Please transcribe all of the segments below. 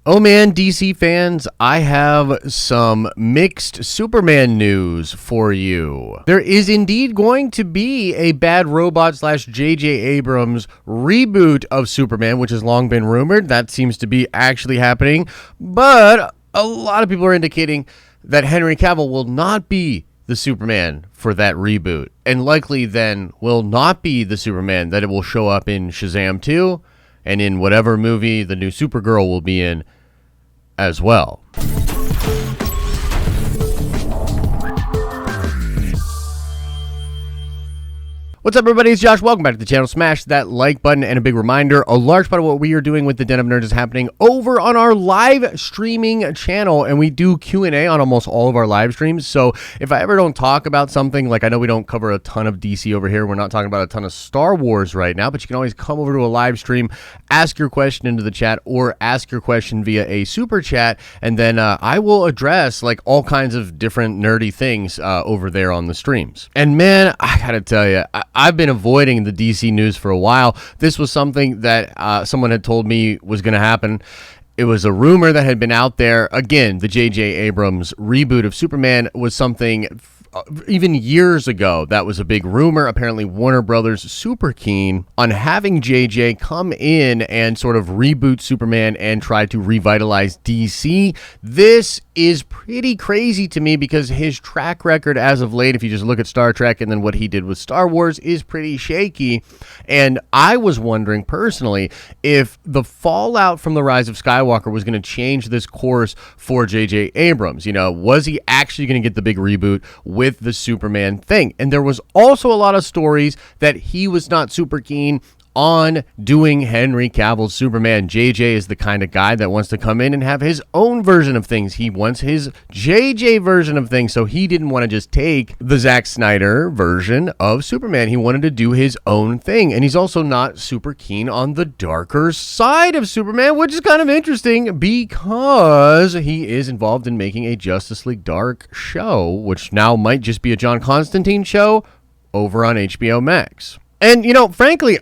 Oh man, DC fans, I have some mixed Superman news for you. There is indeed going to be a Bad Robot / J.J. Abrams reboot of Superman, which has long been rumored. That seems to be actually happening. But a lot of people are indicating that Henry Cavill will not be the Superman for that reboot, and likely then will not be the Superman that it will show up in Shazam 2 and in whatever movie the new Supergirl will be in as well. What's up, everybody? It's Josh. Welcome back to the channel. Smash that like button, and a big reminder, a large part of what we are doing with the Den of Nerds is happening over on our live streaming channel, and we do Q&A on almost all of our live streams. So if I ever don't talk about something, like I know we don't cover a ton of DC over here, we're not talking about a ton of Star Wars right now, but you can always come over to a live stream, ask your question into the chat, or ask your question via a super chat, and then I will address like all kinds of different nerdy things over there on the streams. And man, I gotta tell you, I've been avoiding the DC news for a while. This was something that someone had told me was going to happen. It was a rumor that had been out there. Again, the J.J. Abrams reboot of Superman was something even years ago that was a big rumor. Apparently Warner Brothers super keen on having JJ come in and sort of reboot Superman and try to revitalize DC. This is pretty crazy to me because his track record as of late, if you just look at Star Trek and then what he did with Star Wars, is pretty shaky. And I was wondering personally if the fallout from the Rise of Skywalker was going to change this course for J.J. Abrams. You know, was he actually going to get the big reboot with the Superman thing? And there was also a lot of stories that he was not super keen on doing Henry Cavill's Superman. JJ is the kind of guy that wants to come in and have his own version of things. He wants his JJ version of things, so he didn't want to just take the Zack Snyder version of Superman. He wanted to do his own thing, and he's also not super keen on the darker side of Superman, which is kind of interesting because he is involved in making a Justice League Dark show, which now might just be a John Constantine show over on HBO Max. And, you know, frankly,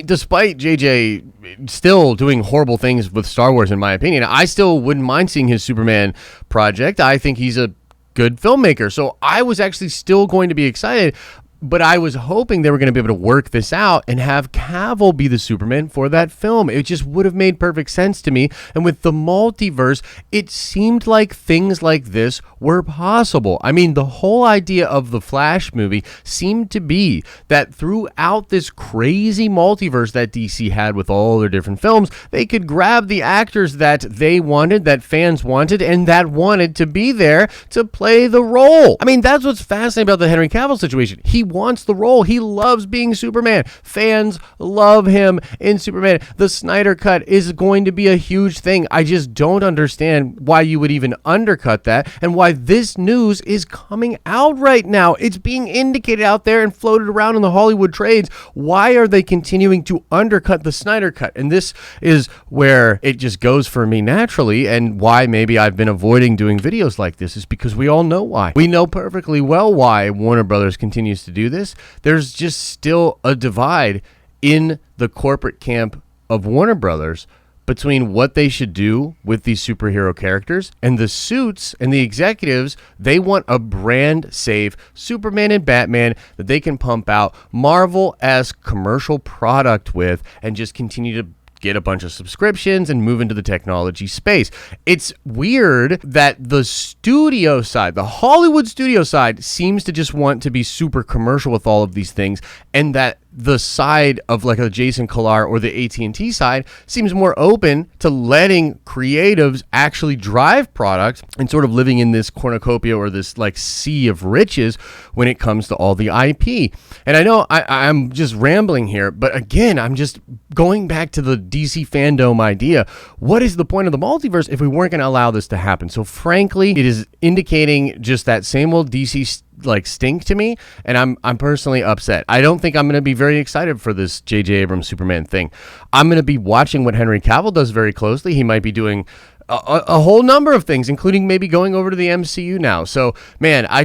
despite JJ still doing horrible things with Star Wars, in my opinion, I still wouldn't mind seeing his Superman project. I think he's a good filmmaker. So I was actually still going to be excited, but I was hoping they were going to be able to work this out and have Cavill be the Superman for that film. It just would have made perfect sense to me. And with the multiverse, it seemed like things like this were possible. I mean, the whole idea of the Flash movie seemed to be that throughout this crazy multiverse that DC had with all their different films, they could grab the actors that they wanted, that fans wanted, and that wanted to be there to play the role. I mean, that's what's fascinating about the Henry Cavill situation. He wants the role. He loves being Superman. Fans love him in Superman. The Snyder Cut is going to be a huge thing. I just don't understand why you would even undercut that and why this news is coming out right now. It's being indicated out there and floated around in the Hollywood trades. Why are they continuing to undercut the Snyder Cut? And this is where it just goes for me naturally, and why maybe I've been avoiding doing videos like this is because we all know why. We know perfectly well why Warner Brothers continues to do this. There's just still a divide in the corporate camp of Warner Brothers between what they should do with these superhero characters, and the suits and the executives. They want a brand safe Superman and Batman that they can pump out Marvel-esque commercial product with and just continue to get a bunch of subscriptions and move into the technology space. It's weird that the studio side, the Hollywood studio side, seems to just want to be super commercial with all of these things, and that the side of like a Jason Kilar or the AT&T side seems more open to letting creatives actually drive product and sort of living in this cornucopia or this like sea of riches when it comes to all the IP. And I know I'm just rambling here, but again, I'm just going back to the DC fandom idea. What is the point of the multiverse if we weren't going to allow this to happen? So frankly, it is indicating just that same old DC like stink to me, and I'm personally upset. I don't think I'm going to be very excited for this J.J. Abrams Superman thing. I'm going to be watching what Henry Cavill does very closely. He might be doing a whole number of things, including maybe going over to the MCU now. So, man, I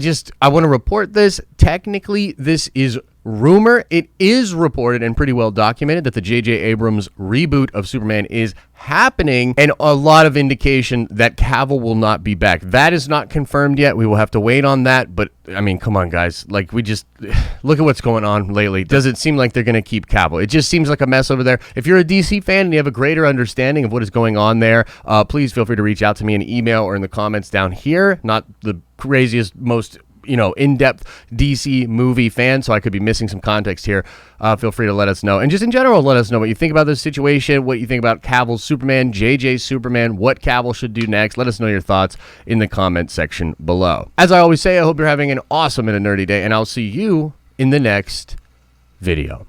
want to report this. Technically, this is rumor. It is reported and pretty well documented that the J.J. Abrams reboot of Superman is happening, and a lot of indication that Cavill will not be back. That is not confirmed yet. We will have to wait on that, but I mean, come on, guys. Like, we just look at what's going on lately. Does it seem like they're going to keep Cavill? It just seems like a mess over there. If you're a DC fan and you have a greater understanding of what is going on there, please feel free to reach out to me in email or in the comments down here. Not the craziest, most in-depth DC movie fan, so I could be missing some context here. Feel free to let us know. And just in general, let us know what you think about this situation, what you think about Cavill's Superman, JJ's Superman, what Cavill should do next. Let us know your thoughts in the comment section below. As I always say, I hope you're having an awesome and a nerdy day, and I'll see you in the next video.